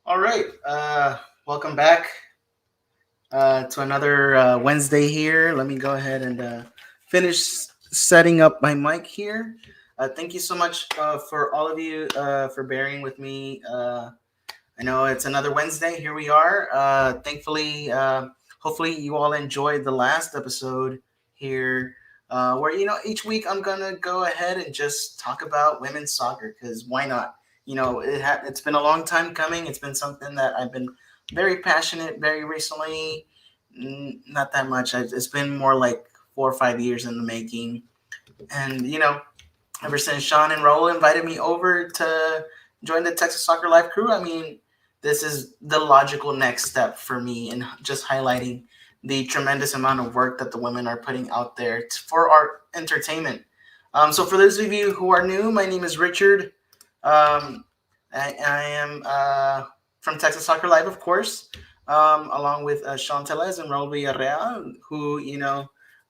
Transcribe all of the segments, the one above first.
All right. Welcome back to another Wednesday here. Let me go ahead and finish setting up my mic here. Thank you so much for all of you for bearing with me. I know it's another Wednesday. Here we are. Thankfully, hopefully, you all enjoyed the last episode here. Where each week I'm gonna go ahead and just talk about women's soccer because why not? It's been a long time coming. It's been something that I've been very passionate very recently. Not that much. It's been more like 4 or 5 years in the making, and ever since Sean and Raul invited me over to join the Texas Soccer Life crew, I mean, this is the logical next step for me in just highlighting the tremendous amount of work that the women are putting out there for our entertainment. So, for those of you who are new, my name is Richard. I am from Texas Soccer Live, of course, along with Sean Teles and Raul Villarreal, who,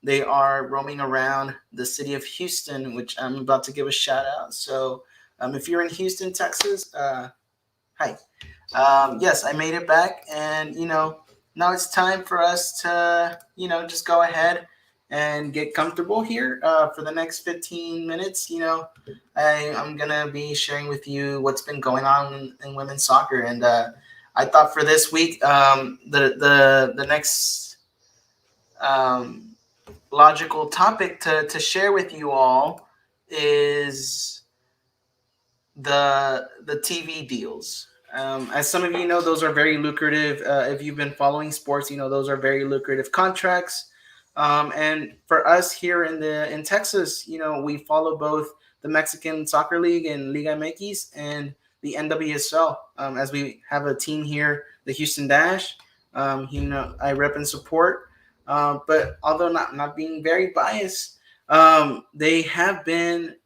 they are roaming around the city of Houston, which I'm about to give a shout out. So, if you're in Houston, Texas, hi. Yes, I made it back, and now it's time for us to just go ahead and get comfortable here for the next 15 minutes. I'm gonna be sharing with you what's been going on in women's soccer, and I thought for this week, the next um, logical topic to share with you all is the TV deals. As some of you know, those are very lucrative. If you've been following sports, those are very lucrative contracts. And for us here in Texas, we follow both the Mexican Soccer League and Liga MX and the NWSL. As we have a team here, the Houston Dash. I rep and support. But although not being very biased, they have been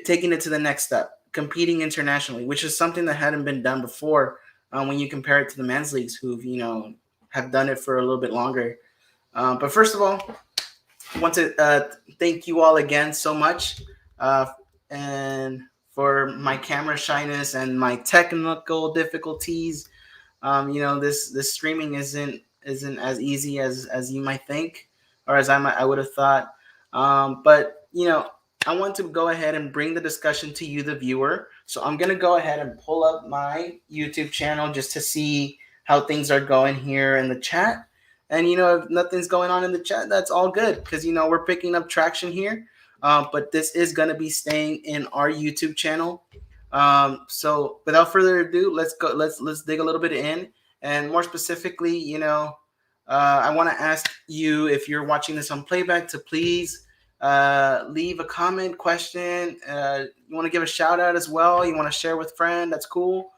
taking it to the next step, competing internationally, which is something that hadn't been done before. When you compare it to the men's leagues, who've have done it for a little bit longer. But first of all, I want to thank you all again so much, and for my camera shyness and my technical difficulties. This streaming isn't as easy as you might think, or as I would have thought. But I want to go ahead and bring the discussion to you, the viewer. So I'm going to go ahead and pull up my YouTube channel just to see how things are going here in the chat. And, if nothing's going on in the chat, that's all good because, we're picking up traction here. But this is going to be staying in our YouTube channel. So without further ado, let's go. Let's dig a little bit in. And more specifically, I want to ask you, if you're watching this on playback, to please leave a comment, question. You want to give a shout out as well. You want to share with a friend. That's cool.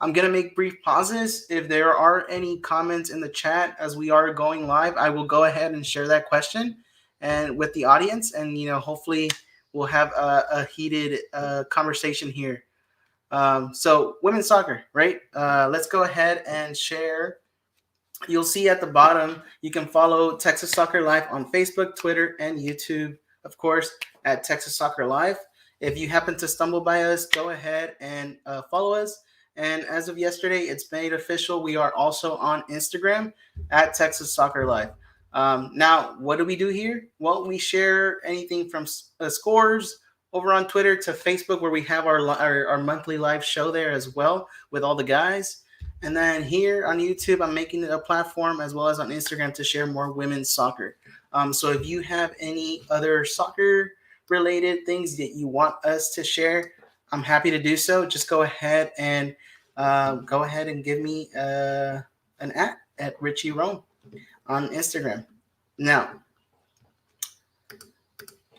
I'm going to make brief pauses. If there are any comments in the chat as we are going live, I will go ahead and share that question and with the audience. And, hopefully we'll have a heated conversation here. So women's soccer, right? Let's go ahead and share. You'll see at the bottom, you can follow Texas Soccer Live on Facebook, Twitter, and YouTube, of course, at Texas Soccer Live. If you happen to stumble by us, go ahead and follow us. And as of yesterday, it's made official. We are also on Instagram at Texas Soccer Live. Now, what do we do here? Well, we share anything from scores over on Twitter to Facebook, where we have our monthly live show there as well with all the guys. And then here on YouTube, I'm making it a platform as well as on Instagram to share more women's soccer. So if you have any other soccer related things that you want us to share, I'm happy to do so. Just go ahead and give me an at Richie Rome on Instagram. Now,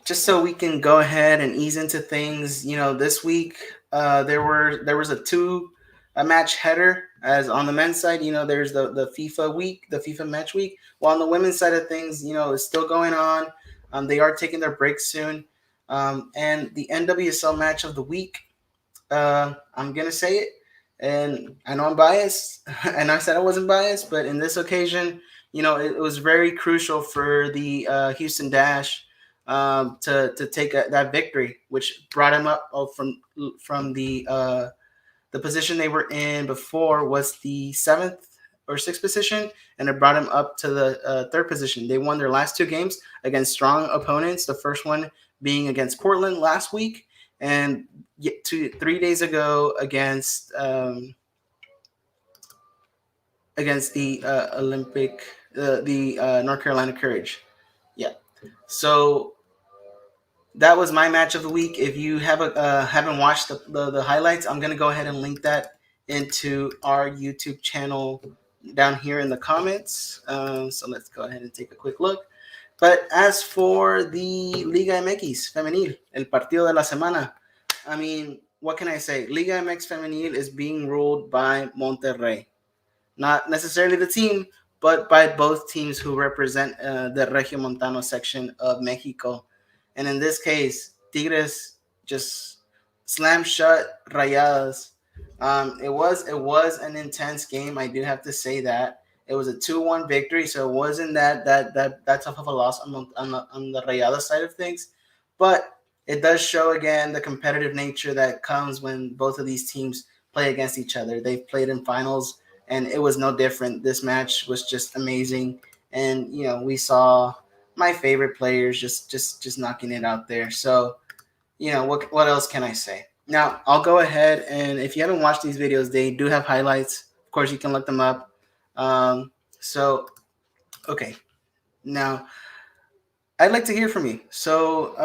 just so we can go ahead and ease into things, this week there was a match header as on the men's side. There's the FIFA week, the FIFA match week. While on the women's side of things, it's still going on. They are taking their break soon, and the NWSL match of the week. I'm gonna say it, and I know I'm biased, and I said I wasn't biased, but in this occasion, it was very crucial for the Houston Dash to take that victory, which brought him up from the position they were in before was the seventh or sixth position, and it brought him up to the third position. They won their last two games against strong opponents. The first one being against Portland last week, and 3 days ago against the North Carolina Courage. Yeah. So that was my match of the week. If you haven't watched the highlights, I'm gonna go ahead and link that into our YouTube channel down here in the comments. So let's go ahead and take a quick look. But as for the Liga MX Femenil, el partido de la semana, I mean, what can I say? Liga MX Femenil is being ruled by Monterrey. Not necessarily the team, but by both teams who represent the Regiomontano section of Mexico. And in this case, Tigres just slammed shut Rayadas. It was an intense game. I do have to say that it was a 2-1 victory, so it wasn't that tough of a loss on the Rayada side of things, but it does show again the competitive nature that comes when both of these teams play against each other. They've played in finals, and it was no different. This match was just amazing, and we saw my favorite players just knocking it out there. So what else can I say? Now I'll go ahead, and if you haven't watched these videos, they do have highlights. Of course, you can look them up. So okay, now I'd like to hear from you. So,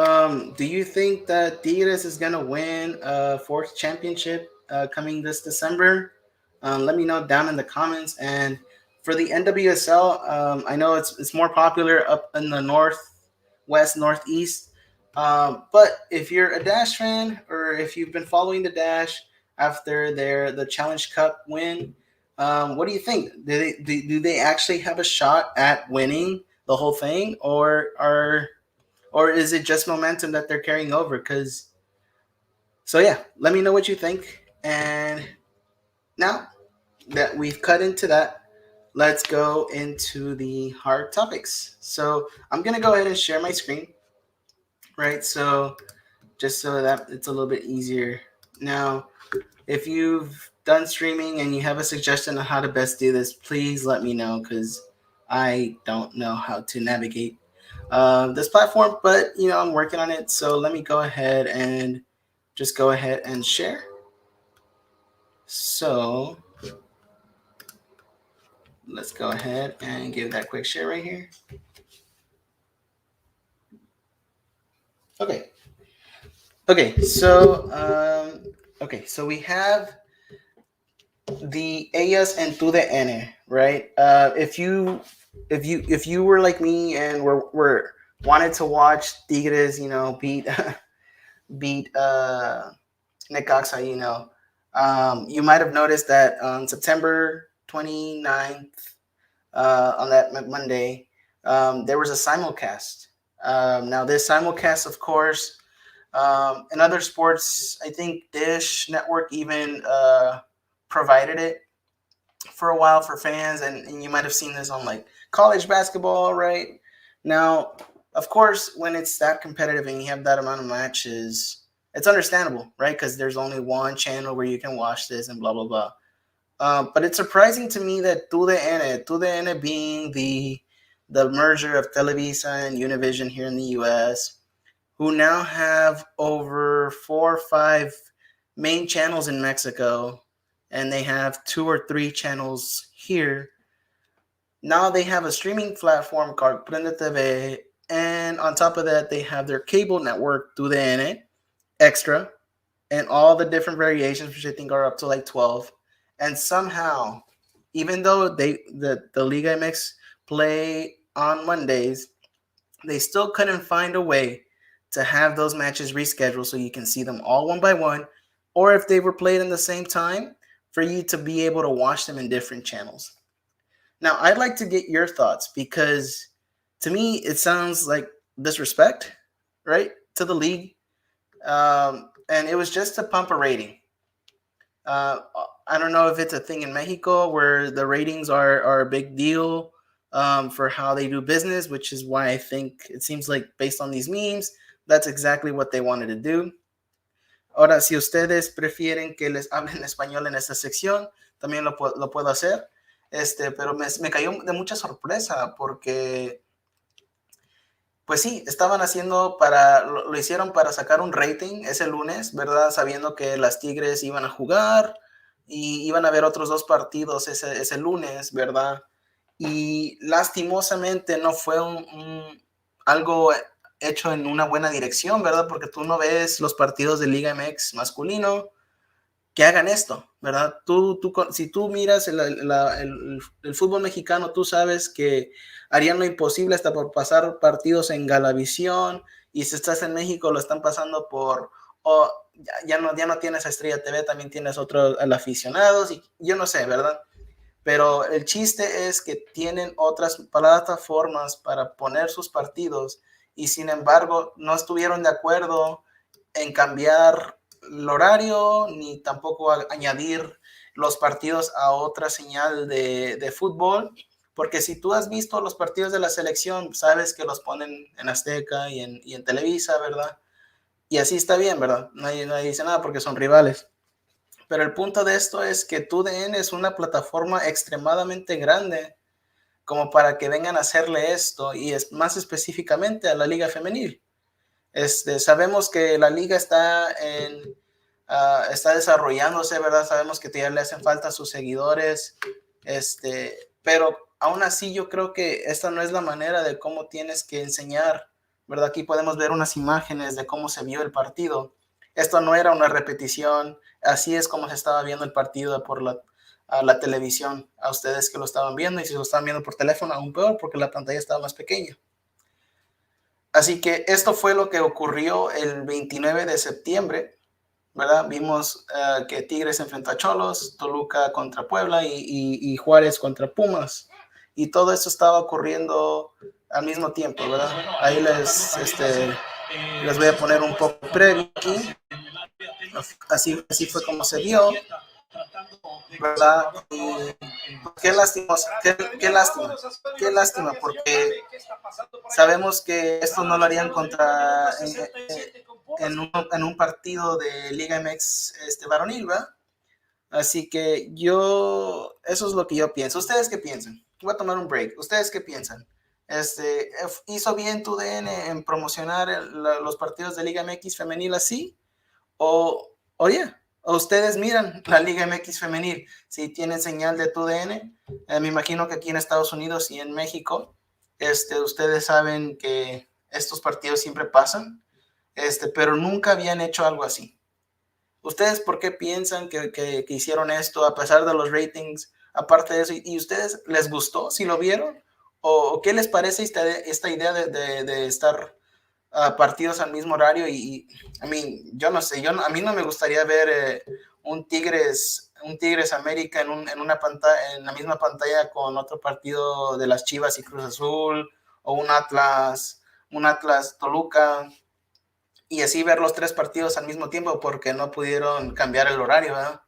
do you think that Tigres is gonna win a fourth championship coming this December? Let me know down in the comments. And for the NWSL, I know it's more popular up in the northwest, northeast. But if you're a Dash fan, or if you've been following the Dash after the Challenge Cup win, what do you think? Do they actually have a shot at winning the whole thing, or is it just momentum that they're carrying over? Because so yeah, let me know what you think. And now that we've cut into that, let's go into the hard topics. So I'm gonna go ahead and share my screen, right? So just so that it's a little bit easier. Now, if you've done streaming and you have a suggestion on how to best do this, please let me know, because I don't know how to navigate this platform, but I'm working on it. So let me go ahead and just go ahead and share. So let's go ahead and give that quick share right here. Okay. So we have the ellas en tu DN, right? If you were like me and were wanted to watch Tigres, beat Necaxa, you might have noticed that on September 29th, on that Monday, there was a simulcast. Now, this simulcast, of course, in other sports, I think Dish Network even provided it for a while for fans, and you might have seen this on like college basketball, right? Now, of course, when it's that competitive and you have that amount of matches, it's understandable, right? Because there's only one channel where you can watch this and blah blah blah. But it's surprising to me that TUDN being the merger of Televisa and Univision here in the U.S., who now have over 4 or 5 main channels in Mexico, and they have 2 or 3 channels here. Now they have a streaming platform called Prende TV, and on top of that, they have their cable network, TUDN, Extra, and all the different variations, which I think are up to like 12. And somehow, even though the Liga MX play on Mondays, they still couldn't find a way to have those matches rescheduled so you can see them all one by one, or if they were played in the same time, for you to be able to watch them in different channels. Now, I'd like to get your thoughts because to me, it sounds like disrespect, right, to the league. And it was just to pump a rating. Uh, I don't know if it's a thing in Mexico where the ratings are a big deal for how they do business, which is why I think it seems like based on these memes, that's exactly what they wanted to do. Ahora, si ustedes prefieren que les hable en español en esta sección, también lo puedo hacer. Pero me cayó de mucha sorpresa porque, pues sí, estaban haciendo lo hicieron para sacar un rating ese lunes, ¿verdad? Sabiendo que las Tigres iban a jugar y iban a haber otros 2 partidos ese lunes, ¿verdad? Y lastimosamente no fue algo hecho en una buena dirección, ¿verdad? Porque tú no ves los partidos de Liga MX masculino que hagan esto, ¿verdad? Si tú miras el fútbol mexicano, tú sabes que harían lo imposible hasta por pasar partidos en Galavisión, y si estás en México lo están pasando por, ya no tienes a Estrella TV, también tienes otros aficionados, y yo no sé, ¿verdad? Pero el chiste es que tienen otras plataformas para poner sus partidos y sin embargo no estuvieron de acuerdo en cambiar el horario ni tampoco añadir los partidos a otra señal de fútbol, porque si tú has visto los partidos de la selección, sabes que los ponen en Azteca y en Televisa, ¿verdad? Y así está bien, ¿verdad? Nadie dice nada porque son rivales. Pero el punto de esto es que TUDN es una plataforma extremadamente grande como para que vengan a hacerle esto, y es más específicamente a la Liga Femenil. Sabemos que la liga está desarrollándose, ¿verdad? Sabemos que todavía le hacen falta a sus seguidores, pero aún así yo creo que esta no es la manera de cómo tienes que enseñar, ¿verdad? Aquí podemos ver unas imágenes de cómo se vio el partido. Esto no era una repetición, así es como se estaba viendo el partido por la televisión, a ustedes que lo estaban viendo, y si lo estaban viendo por teléfono, aún peor, porque la pantalla estaba más pequeña. Así que esto fue lo que ocurrió el 29 de septiembre, ¿verdad? Vimos que Tigres enfrentó a Cholos, Toluca contra Puebla y Juárez contra Pumas. Y todo esto estaba ocurriendo al mismo tiempo, ¿verdad? Ahí les voy a poner un poco previo aquí. Así fue como se dio, ¿verdad? Y qué lástima, qué lástima, porque sabemos que esto no lo harían en un partido de Liga MX varonil, ¿verdad? Así que eso es lo que yo pienso. ¿Ustedes qué piensan? Voy a tomar un break. ¿Ustedes qué piensan? ¿Hizo bien TUDN en promocionar los partidos de Liga MX femenil así? Oye, ustedes miran la Liga MX femenil, si tienen señal de TUDN, me imagino que aquí en Estados Unidos y en México, ustedes saben que estos partidos siempre pasan, pero nunca habían hecho algo así. ¿Ustedes por qué piensan que hicieron esto a pesar de los ratings? Aparte de eso, ¿y ustedes les gustó si lo vieron? ¿O qué les parece esta idea de estar partidos al mismo horario? Y yo no sé, a mí no me gustaría ver un Tigres América en una pantalla, en la misma pantalla con otro partido de las Chivas y Cruz Azul, o un Atlas Toluca, y así ver los 3 partidos al mismo tiempo porque no pudieron cambiar el horario, ¿verdad?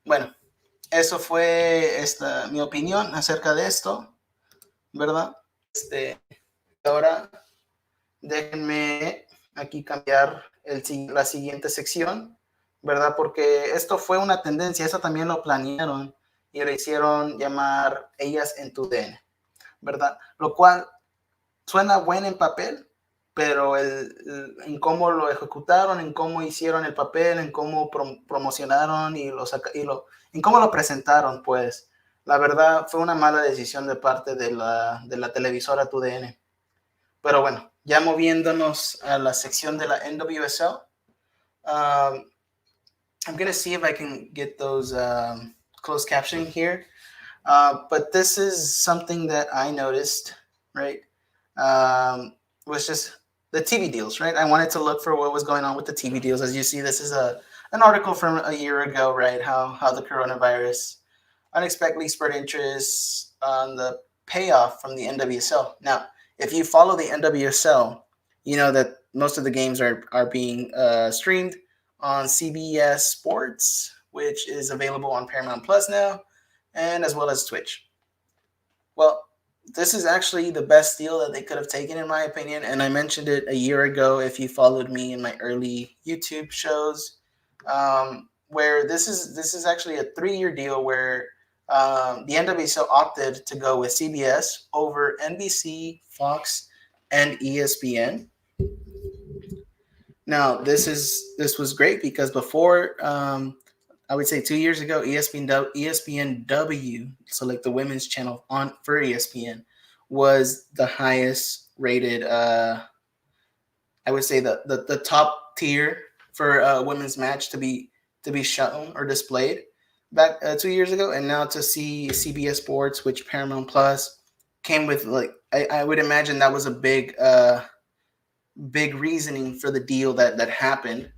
Bueno, eso fue mi opinión acerca de esto, ¿verdad? Ahora déjenme aquí cambiar la siguiente sección, ¿verdad? Porque esto fue una tendencia, eso también lo planearon y lo hicieron llamar Ellas en TUDN, ¿verdad? Lo cual suena bueno en papel, pero en cómo lo ejecutaron, en cómo hicieron el papel, en cómo promocionaron en cómo lo presentaron, pues la verdad fue una mala decisión de parte de la televisora TUDN. Pero bueno, ya moviéndonos a la sección de la NWSL, I'm going to see if I can get those closed captioning here. But this is something that I noticed, right? Was just the TV deals, right? I wanted to look for what was going on with the TV deals. As you see, this is a an article from a year ago, right? How the coronavirus unexpectedly spurred interest on the payoff from the NWSL. Now, if you follow the NWSL, you know that most of the games are being streamed on CBS Sports, which is available on Paramount Plus now, and as well as Twitch. Well, this is actually the best deal that they could have taken, in my opinion. And I mentioned it a year ago if you followed me in my early YouTube shows, where this is actually a 3-year deal where the NWSL opted to go with CBS over NBC, Fox, and ESPN. Now, this was great because before, I would say 2 years ago, ESPNW, so like the women's channel on for ESPN, was the highest rated. I would say the top tier for a women's match to be shown or displayed back 2 years ago, and now to see CBS Sports, which Paramount Plus came with, like I would imagine that was a big reasoning for the deal that happened,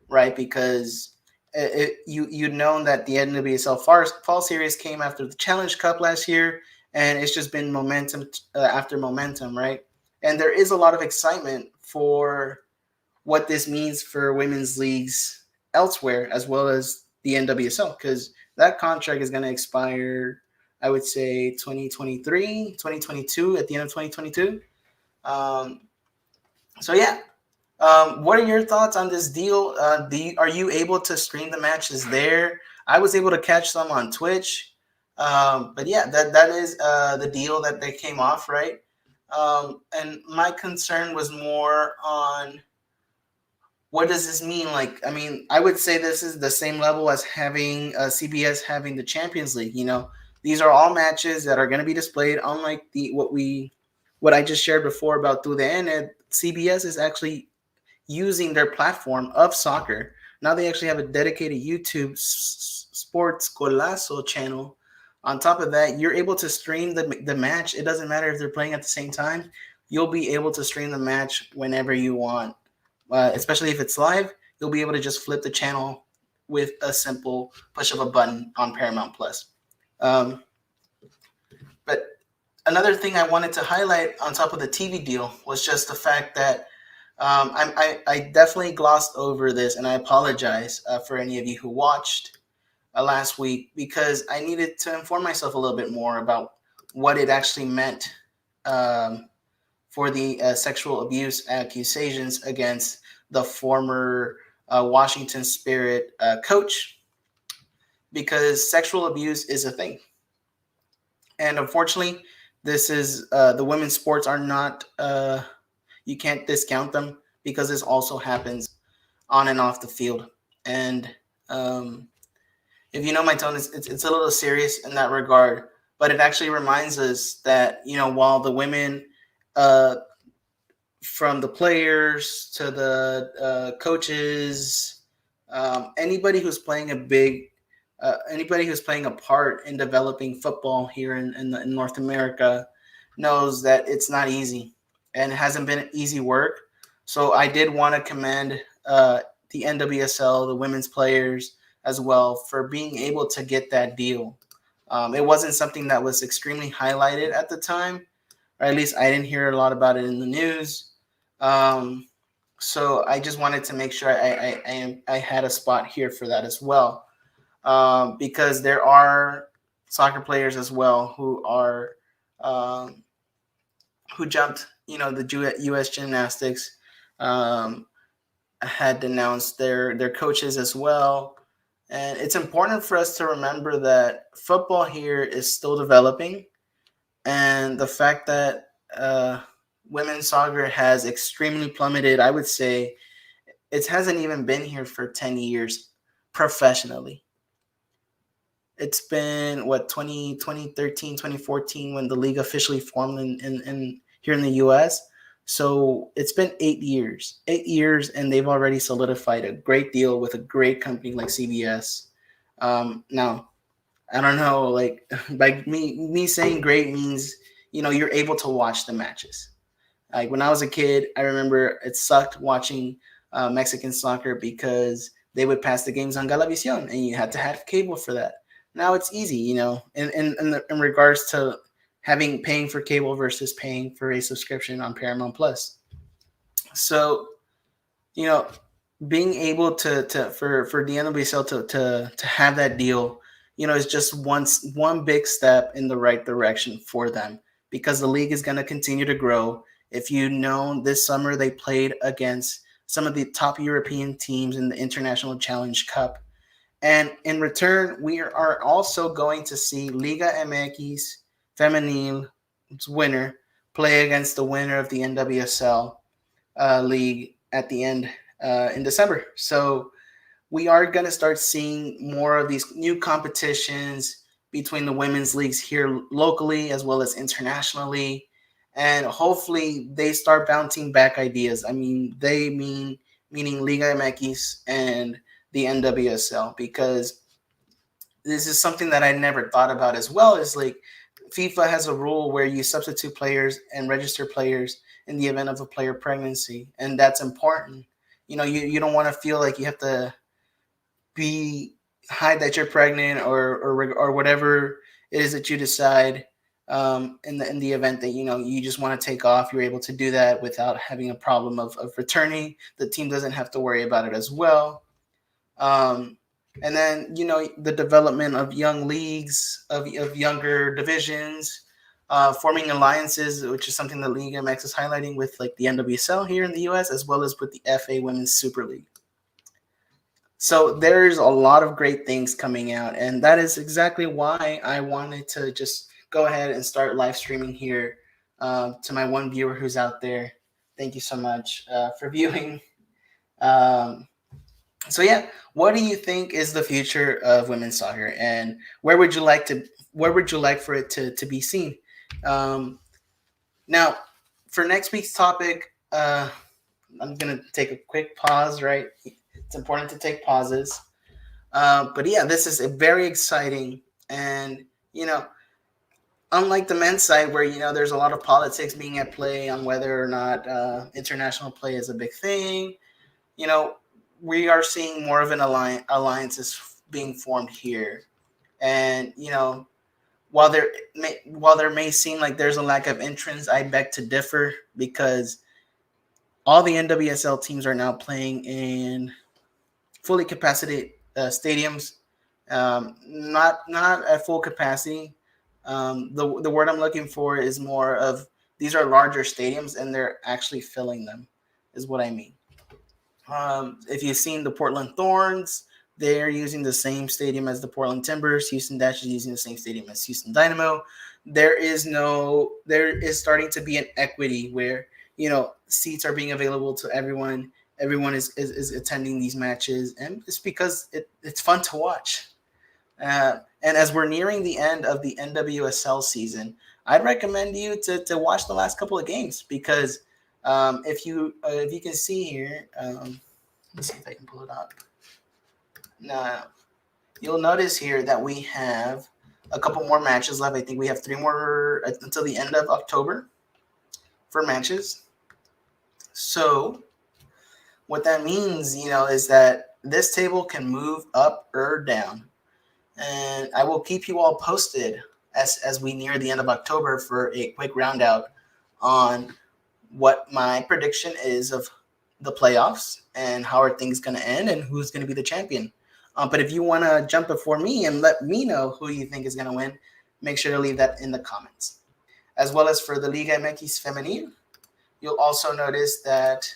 right? Because you'd known that the NWSL fall series came after the Challenge Cup last year, and it's just been momentum after momentum, right? And there is a lot of excitement for what this means for women's leagues elsewhere, as well as the NWSL, because that contract is going to expire, I would say 2023, 2022, at the end of 2022. Um, so yeah, what are your thoughts on this deal? Are you able to stream the matches there? I was able to catch some on Twitch, but yeah, that is the deal that they came off, right? And my concern was more on what does this mean? Like, I mean, I would say this is the same level as having CBS having the Champions League. These are all matches that are going to be displayed, unlike what I just shared before about through the end. CBS is actually using their platform of soccer. Now they actually have a dedicated YouTube Sports Golazo channel. On top of that, you're able to stream the match. It doesn't matter if they're playing at the same time. You'll be able to stream the match whenever you want. Especially if it's live, you'll be able to just flip the channel with a simple push of a button on Paramount Plus. But another thing I wanted to highlight on top of the TV deal was just the fact that I definitely glossed over this, and I apologize for any of you who watched last week, because I needed to inform myself a little bit more about what it actually meant for the sexual abuse accusations against the former Washington Spirit coach, because sexual abuse is a thing. And unfortunately, this is the women's sports are not, you can't discount them, because this also happens on and off the field. And if you know my tone, it's a little serious in that regard, but it actually reminds us that, while the women, from the players to the coaches, anybody who's playing anybody who's playing a part in developing football here in North America knows that it's not easy, and it hasn't been easy work. So I did want to commend the NWSL, the women's players as well, for being able to get that deal. It wasn't something that was extremely highlighted at the time, or at least I didn't hear a lot about it in the news. So I just wanted to make sure I had a spot here for that as well, because there are soccer players as well who are who jumped. The U.S. gymnastics had denounced their coaches as well. And it's important for us to remember that football here is still developing, and the fact that women's soccer has extremely plummeted. I would say it hasn't even been here for 10 years professionally. It's been what 2013, 2014 when the league officially formed in here in the US. So it's been 8 years. 8 years, and they've already solidified a great deal with a great company like CBS. Now, I don't know, like by me saying great means you're able to watch the matches. Like when I was a kid, I remember it sucked watching Mexican soccer because they would pass the games on Galavisión, and you had to have cable for that. Now it's easy, in regards to having paying for cable versus paying for a subscription on Paramount Plus. So you know, being able to for the NWSL to have that deal, is just one big step in the right direction for them because the league is going to continue to grow. If you know, this summer they played against some of the top European teams in the International Challenge Cup, and in return, we are also going to see Liga MX Femenil winner play against the winner of the NWSL league at the end in December. So we are going to start seeing more of these new competitions between the women's leagues here locally as well as internationally. And hopefully they start bouncing back ideas. I mean, meaning Liga MX and the NWSL, because this is something that I never thought about as well. Is like FIFA has a rule where you substitute players and register players in the event of a player pregnancy, and that's important. You don't want to feel like you have to be hide that you're pregnant or whatever it is that you decide in the event that you just want to take off. You're able to do that without having a problem of returning. The team doesn't have to worry about it as well. Um, and then the development of young leagues of younger divisions, forming alliances, which is something that Liga MX is highlighting with like the NWSL here in the US, as well as with the FA Women's Super League. So there's a lot of great things coming out, and that is exactly why I wanted to just go ahead and start live streaming here. To my one viewer who's out there, thank you so much for viewing. Um, so yeah, what do you think is the future of women's soccer, and where would you like for it to be seen? Um, Now, for next week's topic, I'm gonna take a quick pause. Right, it's important to take pauses. But yeah, this is a very exciting, and unlike the men's side where there's a lot of politics being at play on whether or not international play is a big thing. You know, we are seeing more of an alliances being formed here, and while there may seem like there's a lack of entrance, I beg to differ because all the NWSL teams are now playing in fully capacity stadiums, not at full capacity. The word I'm looking for is more of these are larger stadiums and they're actually filling them, is what I mean. If you've seen the Portland Thorns, they're using the same stadium as the Portland Timbers. Houston Dash is using the same stadium as Houston Dynamo. There is starting to be an equity where seats are being available to everyone. Everyone is attending these matches, and it's because it's fun to watch. And as we're nearing the end of the NWSL season, I'd recommend you to watch the last couple of games because if you can see here, let's see if I can pull it up. Now you'll notice here that we have a couple more matches left. I think we have 3 more until the end of October for matches. So what that means, is that this table can move up or down. And I will keep you all posted as we near the end of October for a quick round out on what my prediction is of the playoffs and how are things going to end and who's going to be the champion. But if you want to jump before me and let me know who you think is going to win, make sure to leave that in the comments. As well as for the Liga MX Femenil, you'll also notice that,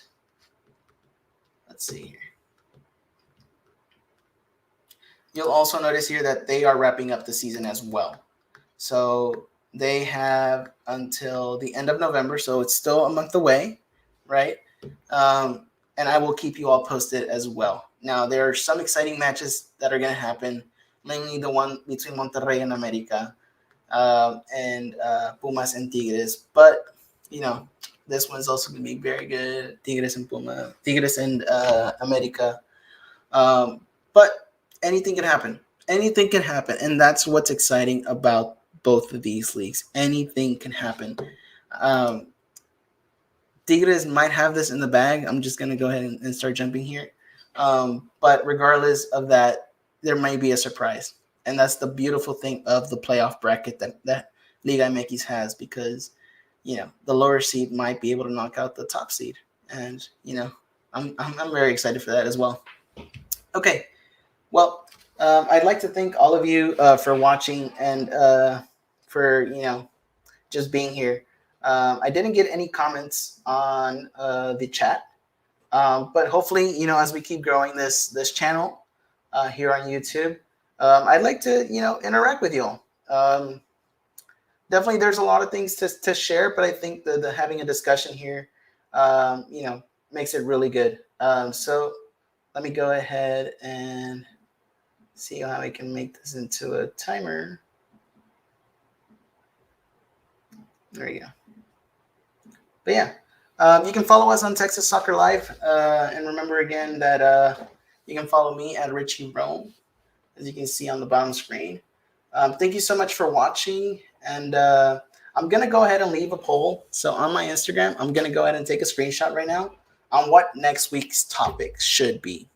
let's see here. You'll also notice here that they are wrapping up the season as well. So they have until the end of November, so it's still a month away, right? Um, and I will keep you all posted as well. Now, there are some exciting matches that are going to happen, mainly the one between Monterrey and America, and Pumas and Tigres. But this one's also going to be very good. Tigres and America. But anything can happen. Anything can happen, and that's what's exciting about both of these leagues. Anything can happen. Um, Tigres might have this in the bag. I'm just gonna go ahead and start jumping here. But regardless of that, there may be a surprise, and that's the beautiful thing of the playoff bracket that Liga MX has, because the lower seed might be able to knock out the top seed, and I'm very excited for that as well. Okay, well, I'd like to thank all of you for watching and for just being here. I didn't get any comments on the chat, but hopefully, as we keep growing this channel here on YouTube, I'd like to interact with you all. Definitely, there's a lot of things to share, but I think the having a discussion here, makes it really good. So let me go ahead and see how I can make this into a timer. There you go. But yeah, you can follow us on Texas Soccer Live. And remember again that you can follow me at Richie Rome, as you can see on the bottom screen. Thank you so much for watching. And I'm going to go ahead and leave a poll. So on my Instagram, I'm going to go ahead and take a screenshot right now on what next week's topic should be.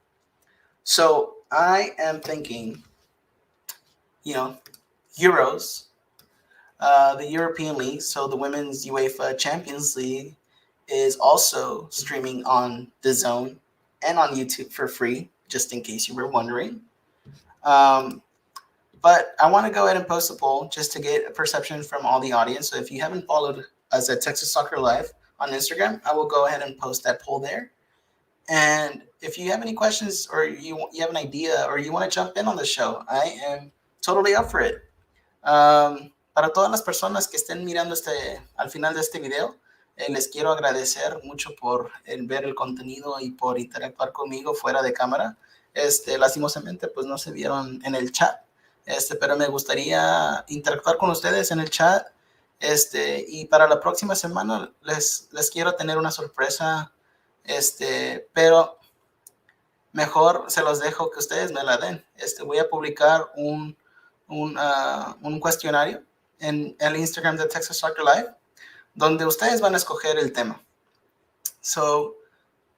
So I am thinking, Euros, the European League, so the Women's UEFA Champions League, is also streaming on the Zone and on YouTube for free, just in case you were wondering. But I want to go ahead and post a poll just to get a perception from all the audience. So if you haven't followed us at Texas Soccer Live on Instagram, I will go ahead and post that poll there. And if you have any questions, or you have an idea, or you want to jump in on the show, I am totally up for it. Para todas las personas que estén mirando al final de este video, les quiero agradecer mucho por ver el contenido y por interactuar conmigo fuera de cámara. Lastimosamente, pues no se vieron en el chat, pero me gustaría interactuar con ustedes en el chat. Y para la próxima semana les quiero tener una sorpresa, pero mejor se los dejo que ustedes me la den. Voy a publicar un cuestionario en el Instagram de Texas Soccer Live, donde ustedes van a escoger el tema. So,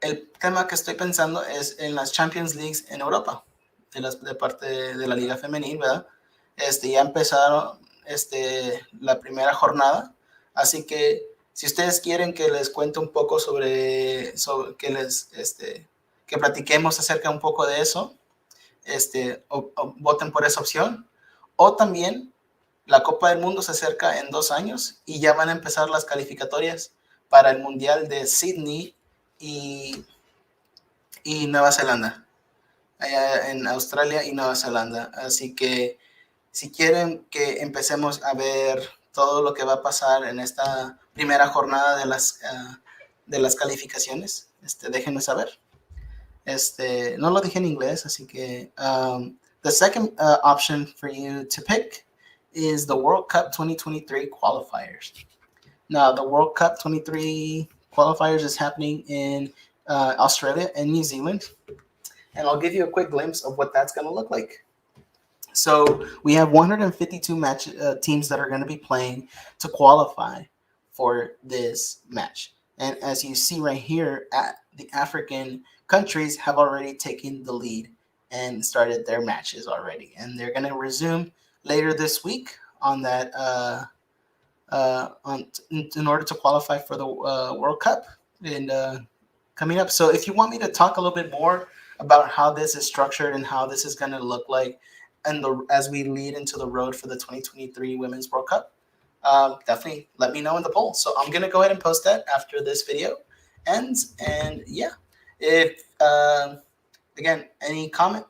el tema que estoy pensando es en las Champions Leagues en Europa, de parte de la Liga Femenil, ¿verdad? Ya empezaron la primera jornada, así que si ustedes quieren que les cuente un poco sobre que platiquemos acerca un poco de eso, o voten por esa opción. O también la Copa del Mundo se acerca en 2 años y ya van a empezar las calificatorias para el Mundial de Sydney y Nueva Zelanda, allá en Australia y Nueva Zelanda. Así que si quieren que empecemos a ver todo lo que va a pasar en esta primera jornada de las calificaciones, déjenme saber. No lo dije en inglés, así que the second option for you to pick is the World Cup 2023 qualifiers. Now, the World Cup 23 qualifiers is happening in Australia and New Zealand, and I'll give you a quick glimpse of what that's going to look like. So we have 152 teams that are going to be playing to qualify for this match. And as you see right here, the African countries have already taken the lead and started their matches already. And they're going to resume later this week on that in order to qualify for the World Cup and coming up. So if you want me to talk a little bit more about how this is structured and how this is going to look like, and as we lead into the road for the 2023 Women's World Cup, definitely let me know in the poll. So I'm going to go ahead and post that after this video ends. And yeah, if, again, any comment,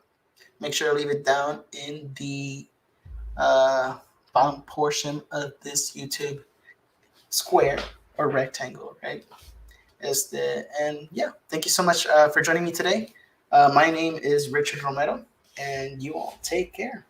make sure to leave it down in the bottom portion of this YouTube square or rectangle, right? And yeah, thank you so much for joining me today. My name is Richard Romero, and you all take care.